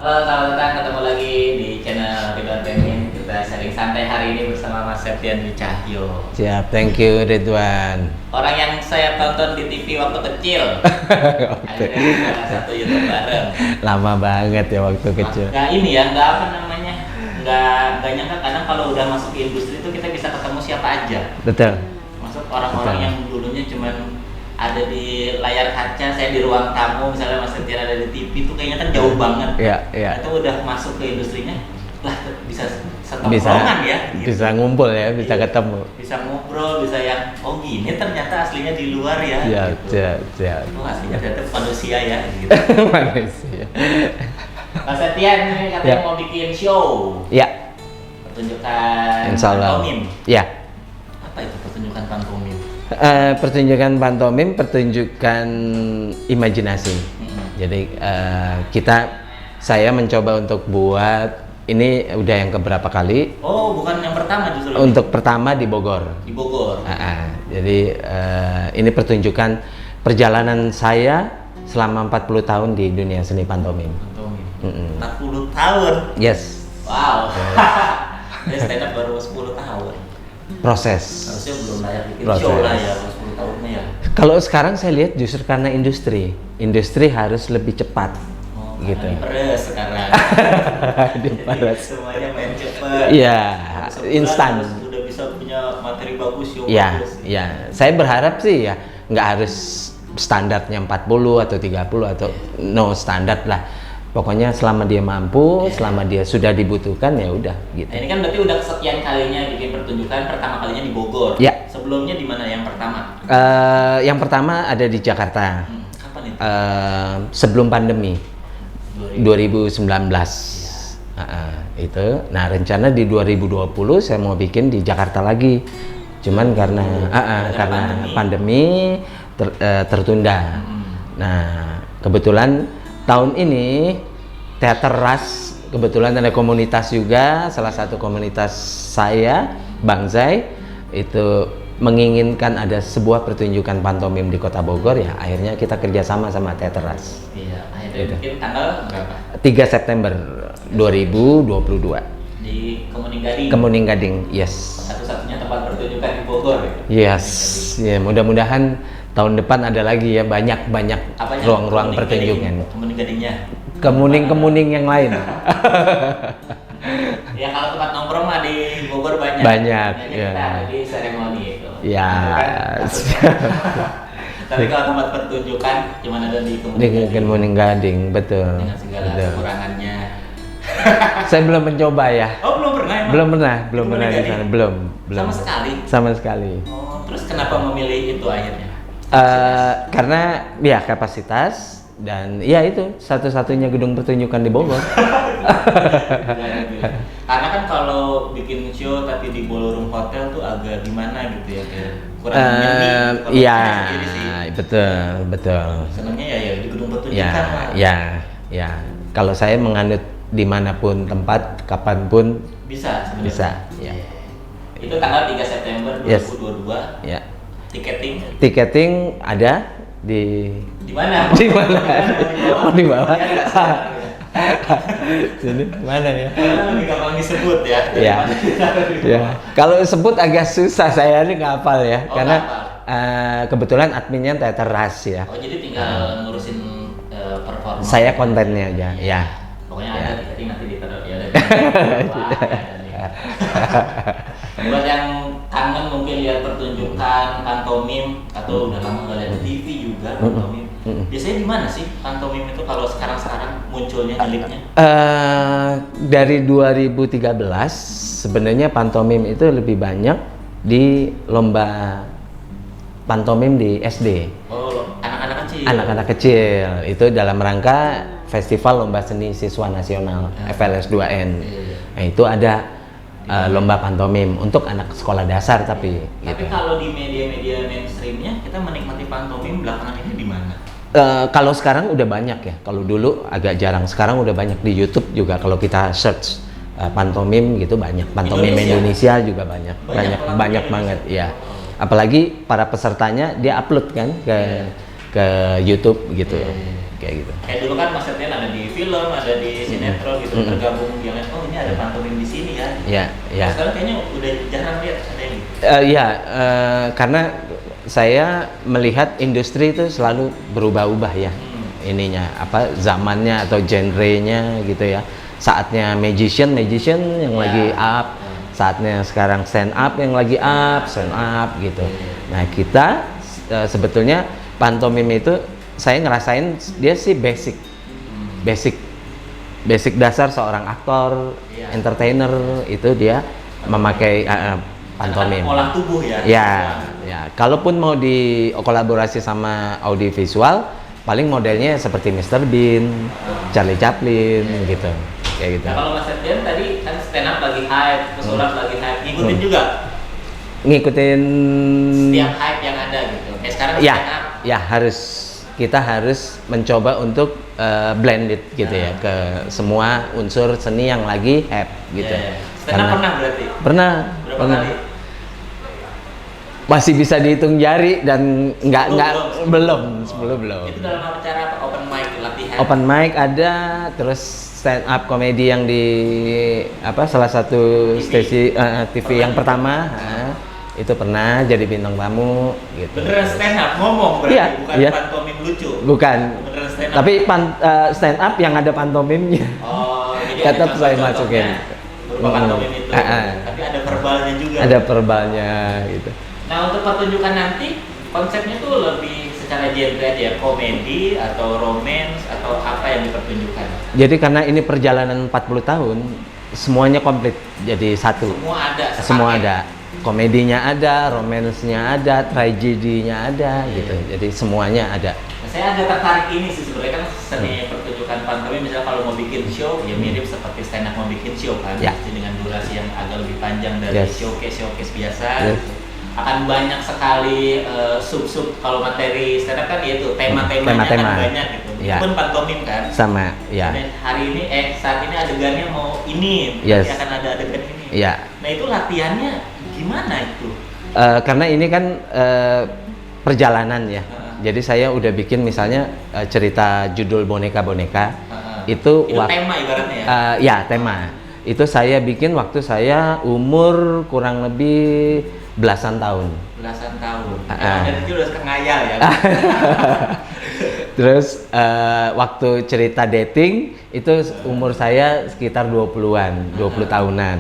Halo teman-teman, ketemu lagi di channel Ridwan Temin. Kita sharing santai hari ini bersama Mas Septian Dwi Cahyo. Siap, thank you Ridwan. Orang yang saya tonton di TV waktu kecil. Akhirnya kita salah satu YouTube bareng. Lama banget ya waktu kecil. Nah ini ya, nggak apa namanya, nggak nyangka kadang kalau udah masuk ke industri itu kita bisa ketemu siapa aja. Betul. Masuk orang-orang yang dulunya cuman ada di layar kaca, saya di ruang tamu, misalnya Mas Septian ada di TV, itu kayaknya kan jauh banget. Iya, iya. Itu udah masuk ke industrinya, lah bisa Bisa, setongkrongan ya. Gitu. bisa ngumpul ya, bisa ketemu. Bisa ngobrol, bisa yang oh gini ternyata aslinya di luar ya. Iya, Gitu. siap. Oh aslinya ternyata manusia ya. Gitu. Manusia. Mas Septian ini katanya Ya. mau bikin show, Ya, pertunjukan insya Allah. pantomim. Ya. Apa itu pertunjukan pantomim? Pertunjukan pantomim, pertunjukan imajinasi. Jadi saya mencoba untuk buat ini udah yang keberapa kali. Oh bukan yang pertama justru. Untuk pertama di Bogor. Di Bogor. Jadi ini pertunjukan perjalanan saya selama 40 tahun di dunia seni pantomim. Pantomim. 40 Mm-mm. tahun. Yes. Wow. Saya stand up baru 10 tahun. Proses. Harusnya belum layak bikin Proses. show lah ya, 10 tahunnya ya. Kalau sekarang saya lihat justru karena industri harus lebih cepat. Oh, gitu. Diperes sekarang. Diperes. Jadi semuanya main cepet. Iya, Sebulan instan. harus udah bisa punya materi bagus, show Iya, bagus. iya. Saya berharap sih ya nggak harus standarnya 40 atau 30 atau no standar lah. Pokoknya selama dia mampu, selama dia sudah dibutuhkan ya udah gitu. Nah, ini kan berarti udah kesekian kalinya bikin pertunjukan, pertama kalinya di Bogor. Ya. Sebelumnya di mana yang pertama? Yang pertama ada di Jakarta. Kapan itu? Sebelum pandemi 2019. Itu. Nah, rencana di 2020 saya mau bikin di Jakarta lagi. Cuman karena pandemi tertunda. Nah, kebetulan tahun ini Teater Ras, kebetulan ada komunitas juga, salah satu komunitas saya, Bang Zai, itu menginginkan ada sebuah pertunjukan pantomim di Kota Bogor, ya akhirnya kita kerjasama sama Teater Ras. Iya, akhirnya bikin tanggal berapa? 3 September 2022 Di Kemuning Gading. Kemuning Gading, yes. Satu-satunya tempat pertunjukan di Bogor ya? Yes, ya mudah-mudahan tahun depan ada lagi ya, banyak Apanya? ruang-ruang Kemuning pertunjukan. Gading. Kemuning Gadingnya? Kemuning yang lain. Ya kalau tempat nongkrong mah di Bogor banyak. Banyak, Hanya ya. kita di seremoni itu. Ya. Tapi kalau tempat pertunjukan cuma ada di Di Kemuning Gading, betul. dengan segala Betul. kekurangannya. Saya belum mencoba ya. Oh belum pernah emang? Belum pernah Kemuning di Gading? sana, belum. Sama sekali. Sama sekali. Oh terus kenapa memilih itu akhirnya? Karena ya kapasitas dan ya itu satu-satunya gedung pertunjukan di Bogor. Karena kan kalau bikin show tapi di ballroom hotel tuh agak gimana gitu ya, kayak kurang nyanyi. Iya, betul. Senangnya ya di gedung pertunjukan Ya, lah. ya. Kalau saya menganut dimanapun tempat, kapanpun Bisa sebenarnya. bisa. Ya. Itu tanggal 3 September 2022. Ya. Tiketing ada di mana? Di mana? Oh, di bawah. Ya, nggak salah, ya. Sini mana ya? Lebih gampang disebut ya. Ya. Ya. Kalau sebut agak susah, saya ini nggak hafal ya, Oh, karena nggak kebetulan adminnya Teater Ras ya. Oh jadi tinggal ngurusin performa. Saya kontennya aja, ya. Pokoknya Ya. ada tiketing nanti ditaruh ya. Buat yang kangen mungkin lihat pertunjukan pantomim atau udah lama nggak lihat di TV juga pantomim. Biasanya di mana sih pantomim itu kalau sekarang munculnya ngelipnya? Dari 2013 sebenarnya pantomim itu lebih banyak di lomba pantomim di SD. Oh anak-anak kecil. Anak-anak kecil itu dalam rangka Festival Lomba Seni Siswa Nasional FLS 2N. Nah, itu ada lomba pantomim untuk anak sekolah dasar tapi gitu. Kalau di media-media mainstreamnya kita menikmati pantomim belakangan ini di mana? Kalau sekarang udah banyak ya. Kalau dulu agak jarang. Sekarang udah banyak di YouTube juga. Kalau kita search pantomim gitu banyak. Pantomim Indonesia juga banyak banget ya. Apalagi para pesertanya dia upload kan ke ke YouTube gitu. Kayak gitu. Kayak dulu kan Mas Septian ada di film, ada di sinetron gitu, tergabung yang lain. Oh ini ada pantomim di sini ya. Iya. Sekarang kayaknya udah jarang lihat ada yang. Iya, karena saya melihat industri itu selalu berubah-ubah ya. Ininya apa zamannya atau genrenya gitu ya. Saatnya magician yang lagi up, saatnya sekarang stand up yang lagi stand up gitu. Nah kita sebetulnya pantomim itu saya ngerasain dia sih basic dasar seorang aktor, entertainer itu dia memakai pantomim. Olah tubuh ya. Ya. Kalaupun mau dikolaborasi sama audiovisual, paling modelnya seperti Mr. Bean, Charlie Chaplin gitu. Kayak gitu. Nah, kalau Mas Septian tadi kan stand up lagi hype, pesulap lagi hype, ngikutin juga? Ngikutin Setiap hype yang ada gitu. Kayak sekarang stand up. Ya kita harus mencoba untuk blend it gitu ya ke semua unsur seni yang lagi hype gitu. Stand up pernah berarti? Pernah. Berapa kali? Masih bisa dihitung jari dan belum. Itu dalam acara apa? Open mic latihan? Open mic ada, terus stand up komedi yang di salah satu stasi TV yang pertama itu pernah jadi bintang tamu gitu. Beneran stand up ngomong berarti bukan pantomim lucu? Bukan. Beneran stand up? Tapi stand up yang ada pantomimnya. Oh, jadi tetap saya masukin. Berupa pantomim itu. Tapi ada verbalnya juga. Ada verbalnya gitu. Nah untuk pertunjukan nanti konsepnya tuh lebih secara genre aja, komedi atau romance atau apa yang dipertunjukkan? Jadi karena ini perjalanan 40 tahun, semuanya komplit jadi satu. Semua ada. Komedinya ada, romansnya ada, tragedinya ada gitu. Jadi semuanya ada. Nah, saya agak tertarik ini sih sebenarnya kan seni pertunjukan pantomim misalnya kalau mau bikin show ya mirip seperti stand up mau bikin show kan, dengan durasi yang agak lebih panjang dari showcase biasa. Gitu. Akan banyak sekali sub kalau materi stand up kan yaitu tema-temanya kan banyak gitu. Itu pun pantomim kan. Sama, ya. Dan hari ini saat ini adegannya mau ini, nanti akan ada adegan ini. Nah itu latihannya gimana itu? Karena ini kan perjalanan ya. Jadi saya udah bikin misalnya cerita judul boneka-boneka. Itu tema ibaratnya ya? Tema. Itu saya bikin waktu saya umur kurang lebih belasan tahun. Dan itu udah ngayal ya. Terus waktu cerita dating itu umur saya sekitar 20 tahunan.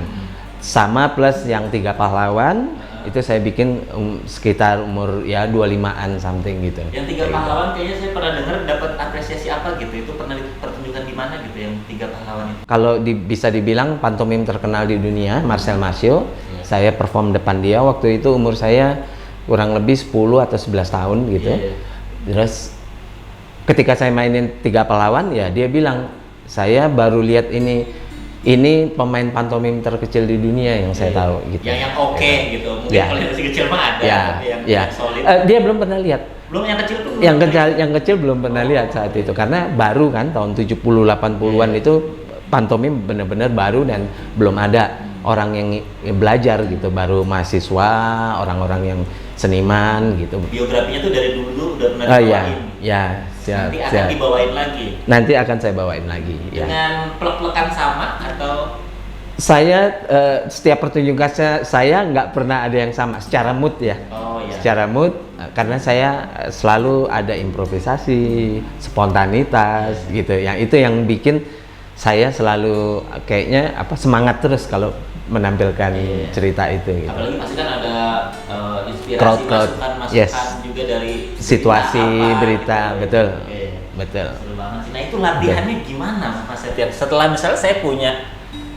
Sama plus yang 3 pahlawan itu saya bikin sekitar umur 25-an something gitu. Yang 3 pahlawan kayaknya saya pernah dengar dapat apresiasi apa gitu. Itu pernah dipertunjukkan di mana gitu yang 3 pahlawan itu? Kalau bisa dibilang pantomim terkenal di dunia, Marcel Marceau. Saya perform depan dia waktu itu umur saya kurang lebih 10 atau 11 tahun gitu. Terus ketika saya mainin 3 pahlawan ya dia bilang, saya baru lihat ini pemain pantomim terkecil di dunia yang saya tahu gitu. Yang oke gitu. Mungkin kalau yang masih kecil mah ada yang solid. Dia belum pernah lihat. Belum yang kecil tuh. Yang kecil belum pernah lihat saat itu karena baru kan tahun 70 80-an itu pantomim benar-benar baru dan belum ada orang yang belajar gitu, baru mahasiswa, orang-orang yang seniman gitu. Biografinya tuh dari dulu udah pernah dibawain. Siap. Nanti akan dibawain lagi. Nanti akan saya bawain lagi. Dengan plek-plekan sama atau? Saya setiap pertunjukan saya nggak pernah ada yang sama secara mood ya. Secara mood karena saya selalu ada improvisasi, spontanitas gitu. Yang itu yang bikin saya selalu kayaknya semangat terus kalau menampilkan cerita itu. Gitu. Apalagi pasti kan ada inspirasi masukan juga dari situasi berita, betul. Seru banget sih. Nah itu latihannya gimana Mas Septian? Setelah misalnya saya punya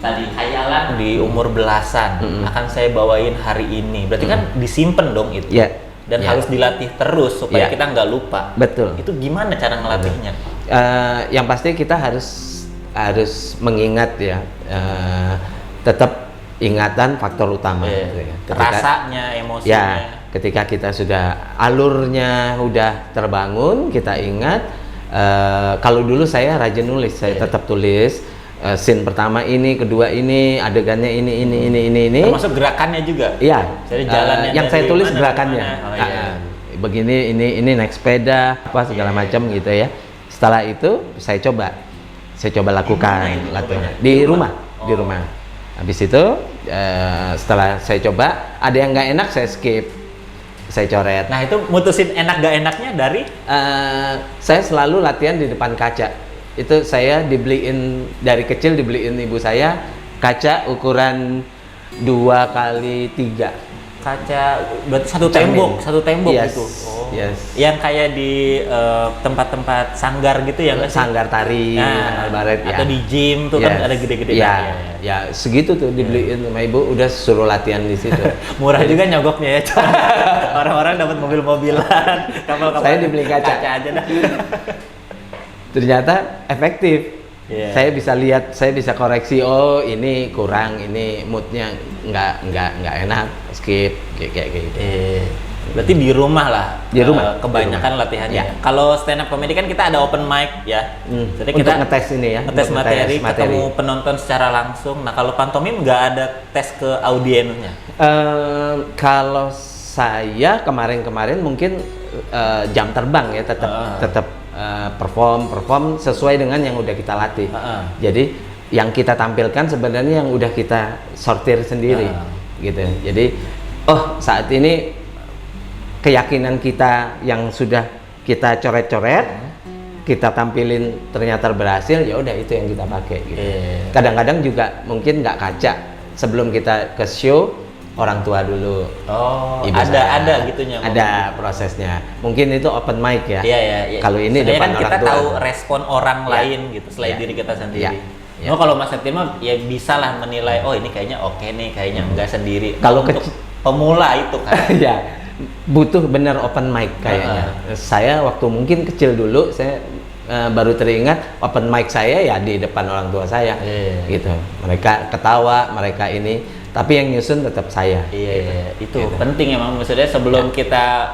tadi hayalan di umur belasan akan saya bawain hari ini, berarti kan disimpan dong itu. Dan harus dilatih terus supaya kita nggak lupa. Betul. Itu gimana cara ngelatihnya? Yang pasti kita harus mengingat ya, tetap ingatan faktor utama gitu ya. Rasanya, emosinya. Ketika kita sudah alurnya udah terbangun, kita ingat. Kalau dulu saya rajin nulis, saya tetap tulis scene pertama ini, kedua ini, adegannya ini. Termasuk gerakannya juga. Iya. Jadi jalannya yang saya tulis gerakannya. begini, ini naik sepeda, apa segala macam gitu ya. Setelah itu saya coba lakukan latihan di rumah, di rumah. Habis itu setelah saya coba, ada yang nggak enak saya skip, saya coret. Nah itu mutusin enak gak enaknya dari? Saya selalu latihan di depan kaca. Itu saya dari kecil dibeliin ibu saya kaca ukuran 2x3. Kaca berarti satu tembok Yes, gitu. yes. Yang kayak di tempat-tempat sanggar gitu ya nggak sih? Sanggar tari, baret atau di gym tuh kan ada gede-gede. Ya segitu tuh dibeliin sama ibu, udah suruh latihan di situ. Murah juga nyogoknya ya. Orang-orang dapat mobil-mobilan, kapal-kapal. Saya dibeli kaca aja dah. Ternyata efektif. Saya bisa lihat, saya bisa koreksi, oh ini kurang, ini moodnya nggak enak, skip kayak gitu. Berarti di rumah lah. Di rumah. Kebanyakan latihannya. Kalau stand up comedy kan kita ada open mic ya. Jadi untuk kita ngetes ini ya. Ngetes materi, ketemu penonton secara langsung. Nah kalau pantomim nggak ada tes ke audiensnya. Kalau saya kemarin mungkin jam terbang ya, tetap perform sesuai dengan yang udah kita latih. Jadi yang kita tampilkan sebenarnya yang udah kita sortir sendiri, gitu. Jadi saat ini keyakinan kita yang sudah kita coret-coret, kita tampilin ternyata berhasil, ya udah itu yang kita pakai. Gitu. Kadang-kadang juga mungkin nggak kaca sebelum kita ke show. Orang tua dulu. Ada gitunya. Ada prosesnya. Mungkin itu open mic ya. Iya. Kalau ini sebenarnya depan kan orang kita tua. tahu respon orang lain gitu selain diri kita sendiri. Kalau Mas Septian mah ya bisa lah menilai, oh ini kayaknya oke nih, kayaknya enggak sendiri. Kalau untuk pemula itu kan. Ya, butuh bener open mic kayaknya. Saya waktu mungkin kecil dulu, saya baru teringat open mic saya ya di depan orang tua saya. Gitu. Mereka ketawa, mereka ini. Tapi yang nyusun tetap saya. Itu penting emang, maksudnya sebelum kita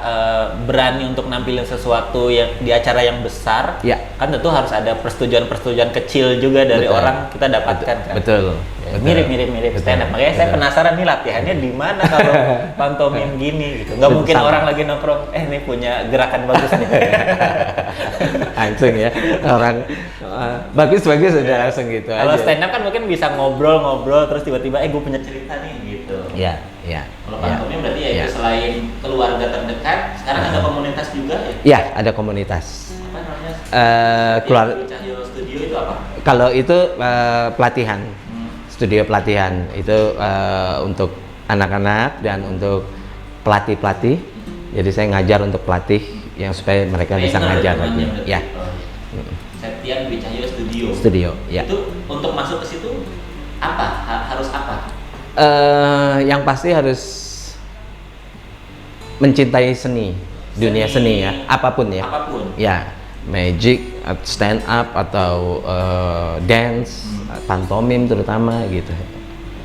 berani untuk nampilin sesuatu yang di acara yang besar, kan tentu harus ada persetujuan kecil juga dari orang kita dapatkan kan. Betul. Mirip stand up. Makanya saya penasaran nih latihannya di mana kalau pantomim gini gitu. Nggak mungkin orang lagi nongkrong, ini punya gerakan bagus nih. Langsung ya orang bagus udah langsung gitu. Kalau stand up kan mungkin bisa ngobrol terus tiba-tiba gue punya cerita nih gitu. Iya. Kalau pantomim berarti itu selain keluarga terdekat, sekarang ada komunitas juga ya? Iya, ada komunitas. Apa namanya? Cahyo Studio itu apa? Kalau itu pelatihan. Studio pelatihan itu untuk anak-anak dan untuk pelatih. Jadi saya ngajar untuk pelatih yang supaya mereka bisa ngajar lagi. Ya. Septian Dwi Cahyo Studio. Studio, ya. Itu untuk masuk ke situ apa? Harus apa? Yang pasti harus mencintai dunia seni ya, apapun ya. Ya, magic, stand up atau dance, pantomim terutama gitu.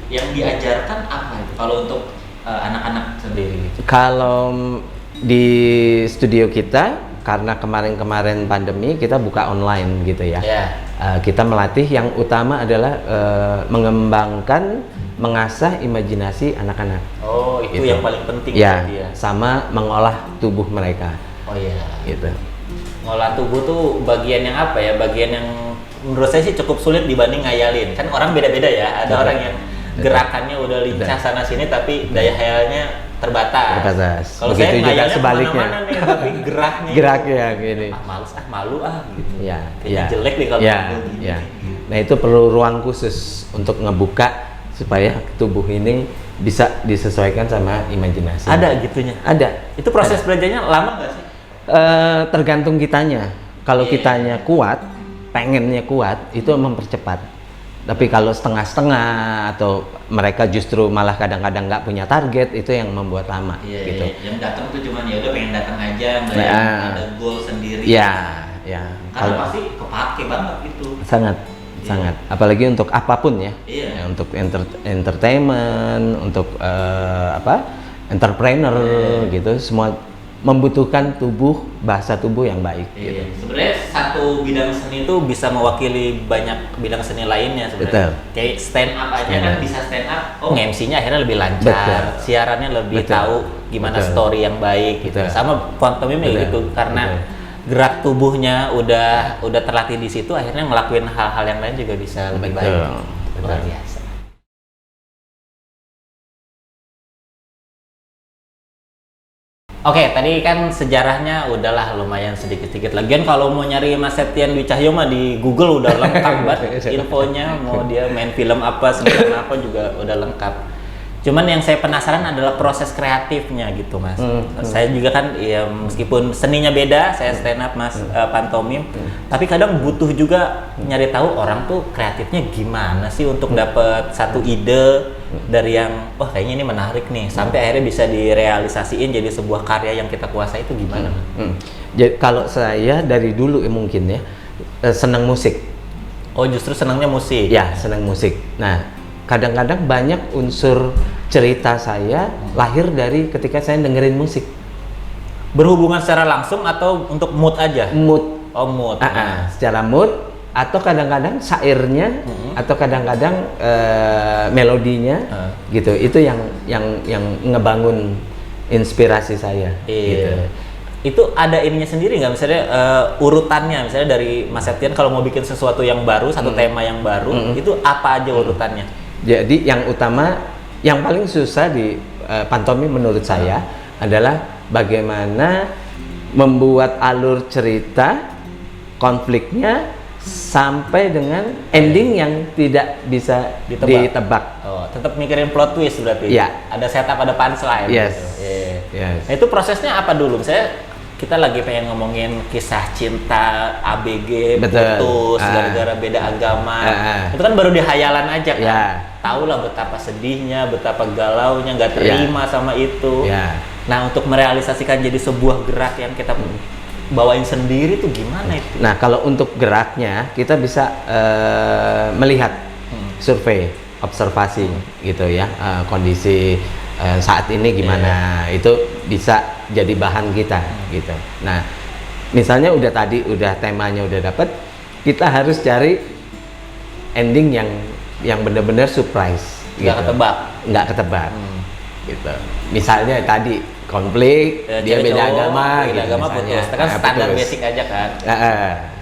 Yang diajarkan apa itu kalau untuk anak-anak sendiri? Kalau di studio kita, karena kemarin pandemi kita buka online gitu ya. Kita melatih yang utama adalah mengembangkan, mengasah imajinasi anak-anak. Itu yang paling penting ya. Sama mengolah tubuh mereka. Gitu. Ngolah tubuh tuh bagian yang apa ya? Bagian yang menurut saya sih cukup sulit dibanding ngayalin. Kan orang beda-beda ya. Ada orang yang gerakannya udah lincah sana sini tapi daya hayalnya terbatas. Kalau saya ngayalnya kemana-mana nih, tapi geraknya gini. Malu gitu. Kayaknya jelek nih kalau gini. Nah itu perlu ruang khusus untuk ngebuka supaya tubuh ini bisa disesuaikan sama imajinasi. Ada gitunya? Ada. Itu proses belajarnya lama nggak sih? Tergantung kitanya. Kalau kitanya kuat, pengennya kuat, itu mempercepat. Tapi kalau setengah-setengah atau mereka justru malah kadang-kadang nggak punya target, itu yang membuat lama. Gitu. Yang datang tuh cuman ya udah pengen datang aja, nggak ada goal sendiri. Karena pasti kepake banget itu. Sangat. Apalagi untuk apapun ya. Untuk entertainment, untuk entrepreneur gitu, semua membutuhkan bahasa tubuh yang baik. Gitu. Sebenarnya satu bidang seni itu bisa mewakili banyak bidang seni lainnya sebenarnya. Kayak stand up aja kan bisa stand up. MC-nya akhirnya lebih lancar, siarannya lebih tahu gimana Betul. story yang baik gitu. Betul. Sama pantomim Betul. gitu karena Betul. gerak tubuhnya udah terlatih di situ, akhirnya ngelakuin hal-hal yang lain juga bisa lebih baik. Betul. Luar biasa. Oke, tadi kan sejarahnya udahlah lumayan sedikit-sedikit. Lagian kalau mau nyari Mas Septian Dwi Cahyo mah di Google udah lengkap banget infonya. Mau dia main film apa, sinetron apa juga udah lengkap. Cuman yang saya penasaran adalah proses kreatifnya gitu, Mas. Saya juga kan ya meskipun seninya beda, saya stand up Mas pantomim, tapi kadang butuh juga nyari tahu orang tuh kreatifnya gimana sih untuk dapet satu ide dari yang wah kayaknya ini menarik nih sampai akhirnya bisa direalisasiin jadi sebuah karya yang kita kuasai itu gimana? Jadi kalau saya dari dulu mungkin ya senang musik. Oh, justru senangnya musik. Ya, senang musik. Nah, kadang-kadang banyak unsur cerita saya lahir dari ketika saya dengerin musik. Berhubungan secara langsung atau untuk mood aja? Mood. Oh, mood. Secara mood atau kadang-kadang syairnya atau kadang-kadang melodinya gitu. Itu yang ngebangun inspirasi saya. Gitu. Itu ada ininya sendiri nggak, misalnya urutannya, misalnya dari Mas Septian kalau mau bikin sesuatu yang baru, satu tema yang baru, itu apa aja urutannya? Jadi yang utama, yang paling susah di pantomim menurut saya adalah bagaimana membuat alur cerita, konfliknya sampai dengan ending yang tidak bisa ditebak. Oh, tetap mikirin plot twist berarti. Ya. Ada setup, ada punchline. Yes. Gitu. Yes. Nah, itu prosesnya apa dulu? Misalnya kita lagi pengen ngomongin kisah cinta ABG putus gara-gara beda agama. Itu kan baru dihayalan aja kan. Ya. Tahu lah betapa sedihnya, betapa galaunya, nggak terima sama itu. Ya. Nah, untuk merealisasikan jadi sebuah gerak yang kita bawain sendiri tuh gimana itu? Nah, kalau untuk geraknya kita bisa melihat survei, observasi gitu ya, kondisi saat ini gimana, itu bisa jadi bahan kita gitu. Nah, misalnya udah temanya udah dapet, kita harus cari ending yang benar-benar surprise. Nggak ketebak. Gitu. Misalnya tadi konflik, dia beda agama, beda gitu, agama putus, kan standar basic aja kan.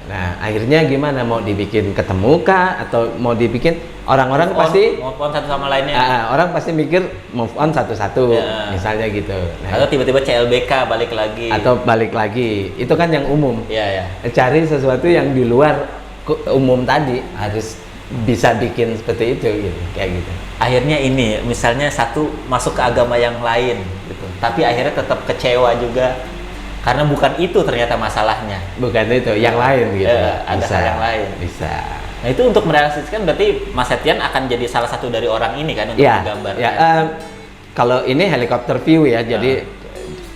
Nah, akhirnya gimana, mau dibikin ketemu kah atau mau dibikin orang-orang pasti move on satu sama lainnya. Orang pasti mikir move on satu-satu, misalnya gitu. Nah, atau tiba-tiba CLBK balik lagi. Atau balik lagi, itu kan yang umum. Iya. Cari sesuatu yang di luar umum tadi, harus bisa bikin seperti itu gitu, kayak gitu. Akhirnya ini, misalnya satu masuk ke agama yang lain gitu, tapi akhirnya tetap kecewa juga karena bukan itu ternyata masalahnya. Bukan itu, yang lain gitu. Ada hal yang lain. Bisa. Nah, itu untuk merealisasikan berarti Mas Septian akan jadi salah satu dari orang ini kan untuk menggambar. Kalau ini helikopter view ya, jadi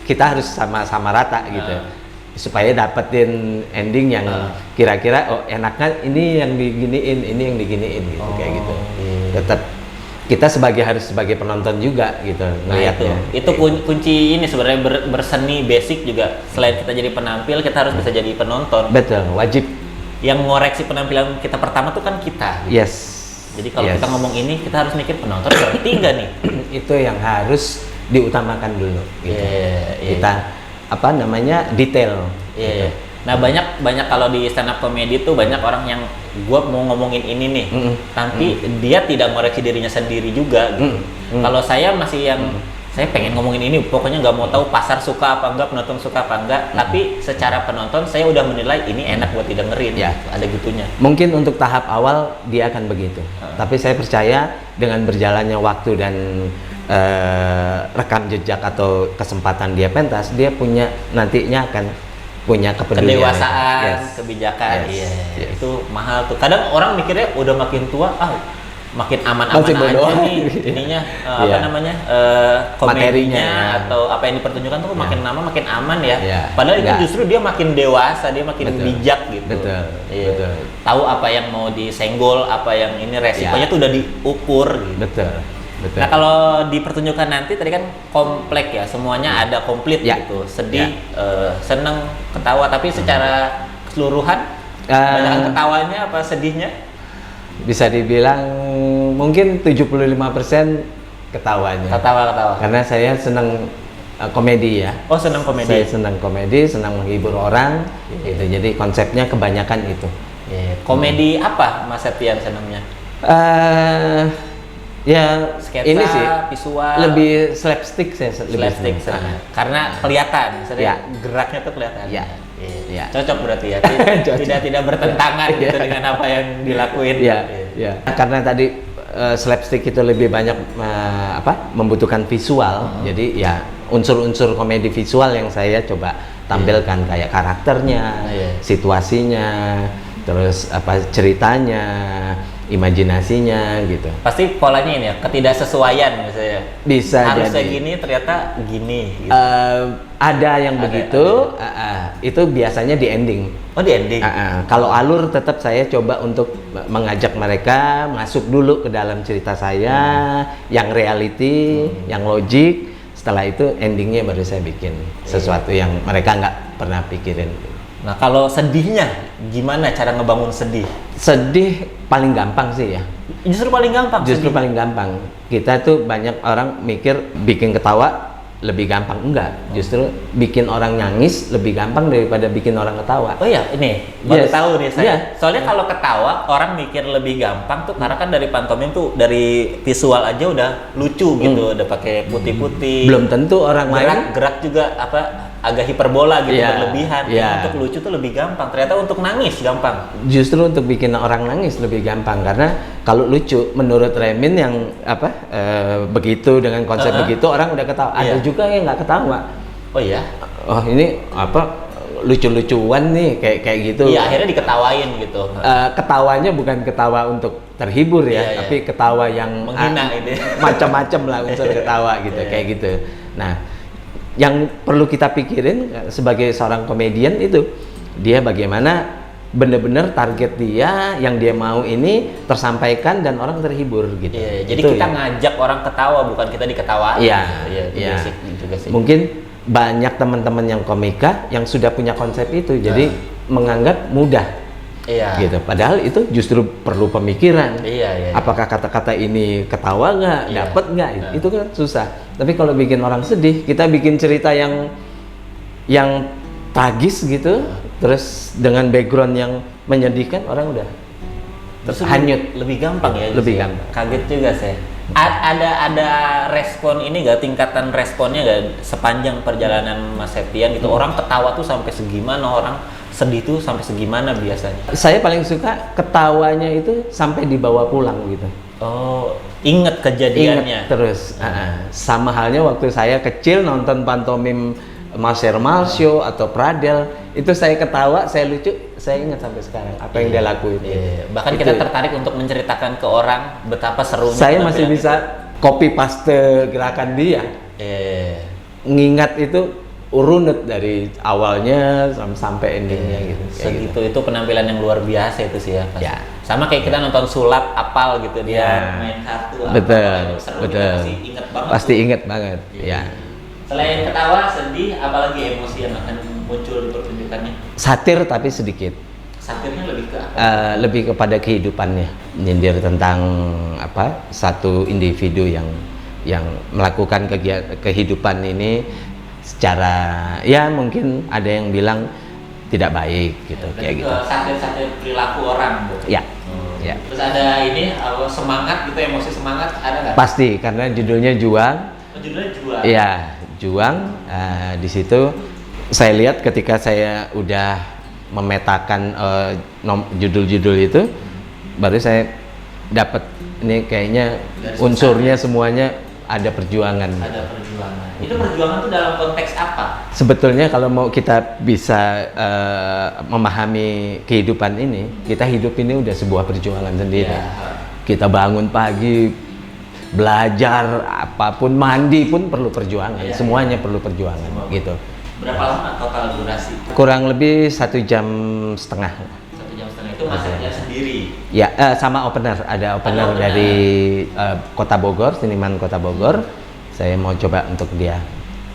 kita harus sama-sama rata gitu. Supaya dapetin ending yang kira-kira enaknya ini yang diginiin, ini yang diginiin gitu, kayak gitu. Tetap kita harus sebagai penonton juga gitu ngelihatnya. Itu kunci ini sebenarnya berseni basic juga. Selain kita jadi penampil, kita harus bisa jadi penonton. Betul, wajib. Yang ngoreksi penampilan kita pertama tuh kan kita. Gitu. Yes. Jadi kalau kita ngomong ini, kita harus mikir penonton berarti enggak nih. Itu yang harus diutamakan dulu gitu. Kita detail. Gitu. Nah, banyak kalau di stand up comedy tuh banyak orang yang gua mau ngomongin ini nih, tapi dia tidak ngoreksi dirinya sendiri juga gitu. Kalau saya masih yang saya pengen ngomongin ini, pokoknya nggak mau tahu pasar suka apa enggak, penonton suka apa enggak, tapi secara penonton saya udah menilai ini enak buat didengerin. Ya. Gitu. Ada gitunya. Mungkin untuk tahap awal dia akan begitu, tapi saya percaya dengan berjalannya waktu dan rekam jejak atau kesempatan dia pentas, dia nantinya akan punya kepedulian, kedewasaan, kebijakan. Itu mahal tuh. Kadang orang mikirnya udah makin tua, makin aman-aman aja nih ininya komedinya atau apa yang dipertunjukkan tuh makin lama makin aman ya. Padahal itu justru dia makin dewasa, dia makin bijak gitu. Betul. Tahu apa yang mau disenggol, apa yang ini resikonya tuh udah diukur gitu. Betul. Nah, kalau dipertunjukkan nanti tadi kan komplek ya, semuanya ada komplit gitu. Sedih, seneng, ketawa, tapi secara keseluruhan banyak ketawanya apa sedihnya? Bisa dibilang mungkin 75% ketawanya. Ketawa. Karena saya seneng komedi ya. Oh, senang komedi. Saya senang komedi, senang menghibur orang, gitu. Jadi konsepnya kebanyakan itu. Komedi apa Mas Septian senangnya? Ya Sketsa, ini sih visual, lebih slapstick saya lebih slapstick senang. karena kelihatan, Ya. geraknya tuh kelihatan. Ya. Ya. Cocok berarti ya. Cocok. Tidak bertentangan gitu dengan apa yang dilakuin. Ya. Karena tadi slapstick itu lebih banyak membutuhkan visual. Jadi ya unsur-unsur komedi visual yang saya coba tampilkan kayak karakternya, situasinya, terus ceritanya, imajinasinya gitu. Pasti polanya ini ya, ketidaksesuaian misalnya. Bisa harusnya jadi. gini, ternyata gini. Gitu. Ada yang begitu. Itu biasanya di ending. Oh, di ending. Kalau alur tetap saya coba untuk mengajak mereka masuk dulu ke dalam cerita saya, yang reality, yang logik. Setelah itu endingnya baru saya bikin sesuatu yang mereka nggak pernah pikirin. Nah, kalau sedihnya gimana cara ngebangun sedih? Sedih paling gampang sih ya. Justru paling gampang. Justru sedih. paling gampang. Kita tuh banyak orang mikir bikin ketawa lebih gampang. Enggak, justru bikin orang nangis lebih gampang daripada bikin orang ketawa. Oh iya, ini baru tahu nih saya. Iya. Soalnya kalau ketawa orang mikir lebih gampang tuh karena kan dari pantomim tuh dari visual aja udah lucu gitu, udah pakai putih-putih. Belum tentu orang lain gerak juga agak hiperbola gitu, Iya, berlebihan. iya. Untuk lucu tuh lebih gampang. Ternyata untuk nangis gampang. justru untuk bikin orang nangis lebih gampang karena kalau lucu menurut Remin yang begitu dengan konsep begitu orang udah ketawa. Ada juga yang nggak ketawa. Oh iya. Oh ini lucu-lucuan nih kayak gitu. Iya, akhirnya diketawain gitu. Ketawanya bukan ketawa untuk terhibur ya, Iya. tapi ketawa yang Menghina gitu. macam-macam lah unsur ketawa gitu, kayak gitu. Nah, yang perlu kita pikirin sebagai seorang komedian itu dia bagaimana benar-benar target dia yang dia mau ini tersampaikan dan orang terhibur gitu. Iya, jadi Itu kita ya. ngajak orang ketawa bukan kita diketawain. Iya, itu iya. basic juga sih. Mungkin banyak teman-teman yang komika yang sudah punya konsep itu, jadi menganggap mudah. Iya. Gitu. Padahal itu justru perlu pemikiran. Iya. Apakah kata-kata ini ketawa nggak, Iya. dapat nggak? Itu kan susah. Tapi kalau bikin orang sedih, kita bikin cerita yang tragis gitu, terus dengan background yang menyedihkan, orang udah hanyut. Lebih gampang ya. Lebih justru. gampang. Kaget juga saya. Ada respon ini nggak, tingkatan responnya nggak sepanjang perjalanan Mas Septian gitu? Orang ketawa tuh sampai segimana, orang sedih tuh sampai segimana biasanya? Saya paling suka ketawanya itu sampai dibawa pulang gitu. Oh, inget kejadiannya. Ingat terus. Sama halnya waktu saya kecil nonton pantomim Mas Hermal Show atau Pradel, itu saya ketawa, saya lucu, saya ingat sampai sekarang apa yang dia lakuin. Iya. Bahkan Itu. kita tertarik untuk menceritakan ke orang betapa serunya. Saya masih penampilan bisa copy paste gerakan dia. Ngingat itu urunut dari awalnya sampai endingnya gitu. Kayak Segitu itu penampilan yang luar biasa itu sih ya. Pasti. Ya. Sama kayak kita nonton sulap apal gitu, dia Ya. main kartu Betul, seru, betul. kita pasti inget banget. Pasti tuh. inget banget. Ya. Selain ketawa, sedih, apalagi emosi yang akan muncul di pertunjukannya? Satir tapi sedikit. Satirnya lebih ke apa? Lebih kepada kehidupannya, nyindir tentang satu individu yang melakukan kehidupan ini secara ya mungkin ada yang bilang tidak baik gitu, kayak gitu. Satir-satir perilaku orang gitu. Ya. Ya. Terus ada ini semangat gitu, emosi semangat ada nggak? Pasti karena judulnya Juang. Judulnya Juang. Iya, Juang. Di situ saya lihat ketika saya udah memetakan judul-judul itu, baru saya dapat ini kayaknya unsurnya semuanya ada perjuangan. Ada perjuangan. Itu perjuangan tuh dalam konteks apa? Sebetulnya kalau mau kita bisa memahami kehidupan ini, kita hidup ini udah sebuah perjuangan sendiri. Ya. Kita bangun pagi, belajar, apapun, mandi pun perlu perjuangan. Ya. Semuanya perlu perjuangan, gitu. Berapa lama total durasi? Kurang lebih 1,5 jam. 1,5 jam itu masaknya sendiri. Ya, sama opener. Ada opener dari Kota Bogor, seniman Kota Bogor. Saya mau coba untuk dia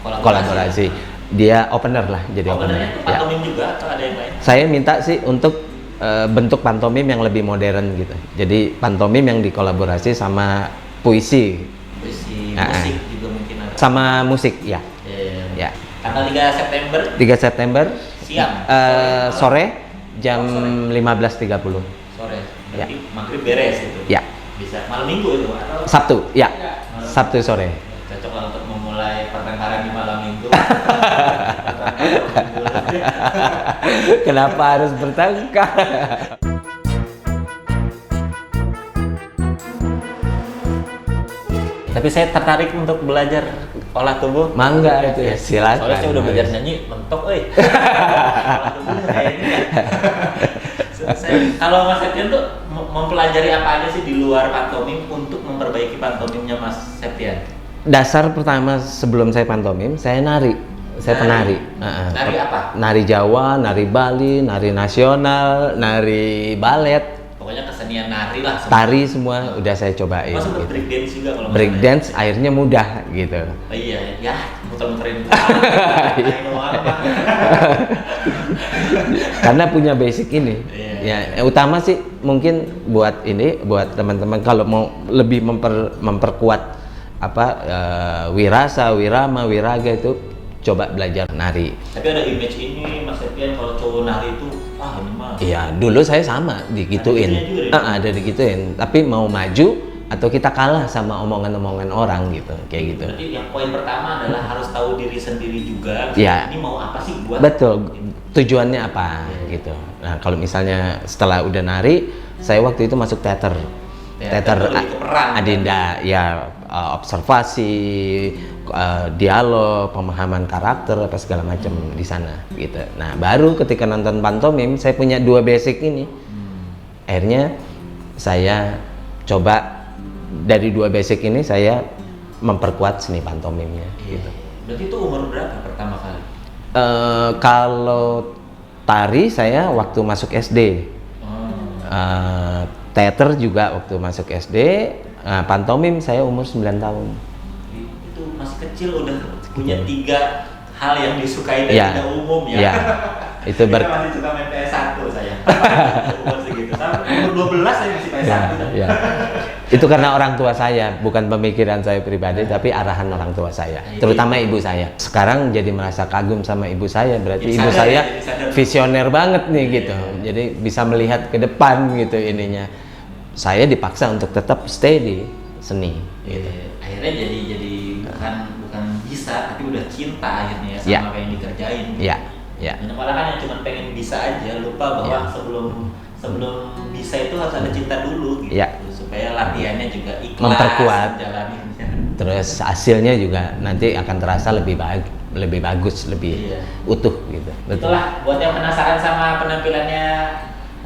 kolaborasi. Dia opener lah, jadi opener. Openernya itu pantomim juga atau ada yang lain? Saya minta sih untuk bentuk pantomim yang lebih modern gitu. Jadi pantomim yang dikolaborasi sama puisi, Puisi, musik juga mungkin ada. sama musik ya. Tanggal 3 September 3 September siang. sore jam Oh, 15.30. sore. Ya. Berarti maghrib beres itu. Ya. Bisa malam minggu itu atau Sabtu, ya. Sabtu sore. cocok lah untuk memulai pertengkaran di malam minggu. Kenapa harus bertengkar? Tapi saya tertarik untuk belajar olah tubuh. Mangga itu ya, silakan. Soalnya saya udah belajar nyanyi, mentok, olah tubuh kayaknya. Kalau Mas Septian tuh mempelajari apa aja sih di luar pantomim untuk memperbaiki pantomimnya Mas Septian? Dasar pertama sebelum saya pantomim, saya nari. Saya penari. Nari apa? Nari Jawa, nari Bali, nari nasional, nari balet. Pokoknya kesenian nari lah. Tari semua udah saya cobain. Mas sempat Gitu. break dance juga kalau Break dance akhirnya mudah gitu. Oh, iya, ya muter-muterin. Karena punya basic ini. Iya. Ya, utama sih mungkin buat ini, buat teman-teman kalau mau lebih memperkuat apa wirasa, wirama, wiraga itu coba belajar nari. Tapi ada image ini Mas Septian kalau cowok nari itu ini mah. Iya, dulu saya sama digituin. Ada digituin. Tapi mau maju atau kita kalah sama omongan-omongan orang gitu, kayak gitu. Berarti yang poin pertama adalah harus tahu diri sendiri juga. Iya. Ini mau apa sih buat? Betul. Tujuannya apa gitu. Nah, kalau misalnya setelah udah nari, saya waktu itu masuk teater. Teater lebih ke peran, Adinda, ya observasi, dialog, pemahaman karakter apa segala macam di sana gitu. Nah, baru ketika nonton pantomim saya punya dua basic ini. Akhirnya saya coba dari dua basic ini saya memperkuat seni pantomimnya gitu. Berarti itu umur berapa pertama kali? Kalau tari saya waktu masuk SD. Teater juga waktu masuk SD. Pantomim saya umur 9 tahun. Itu masih kecil udah punya 3 hal yang disukai dan tidak umum ya. Iya. Itu Kita masih suka main PS1 saya. Umur segitu. Tapi umur 12 saya masih PS1. Ya. Itu karena orang tua saya, bukan pemikiran saya pribadi, tapi arahan orang tua saya, terutama ibu saya. Sekarang jadi merasa kagum sama ibu saya, berarti ibu saya visioner banget nih gitu. Jadi bisa melihat ke depan gitu ininya. Saya dipaksa untuk tetap stay di seni. Gitu. Akhirnya jadi bukan bisa, tapi udah cinta akhirnya sama apa yang dikerjain. Iya. Ya. Dan malah kan yang cuma pengen bisa aja, lupa bahwa sebelum bisa itu harus ada cinta dulu gitu. Ya. Supaya latihannya juga ikhlas, memperkuat. jalaninnya. Terus hasilnya juga nanti akan terasa lebih bagus, lebih utuh gitu. Betul. Itulah buat yang penasaran sama penampilannya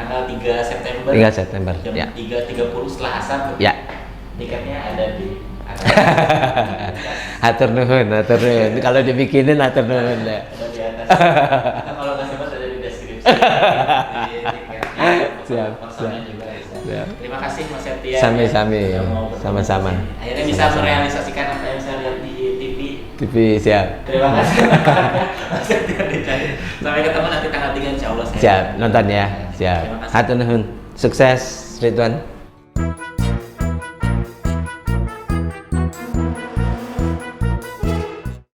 tanggal 3 September. 3 September. Jam Ya. 3.30 setelah asar. Ya. Tiketnya ada di Hatur nuhun. Kalau dibikinin hatur nuhun deh. ada di atas. Atau kalau nggak sempat ada di deskripsi. Di tiketnya. Siap. Juga bisa. Siap. Terima kasih Mas Septian. Sami-sami. Sudah mau bertemu Sama-sama. di sini. Akhirnya bisa merealisasikan apa yang saya lihat di TV. TV siap. Terima kasih. Mas Septian Dicari. Sampai ketemu nanti tanggal 3 insya Allah. Siap, nonton ya. Siap. Terima kasih. Hatur nuhun. Sukses Ridwan.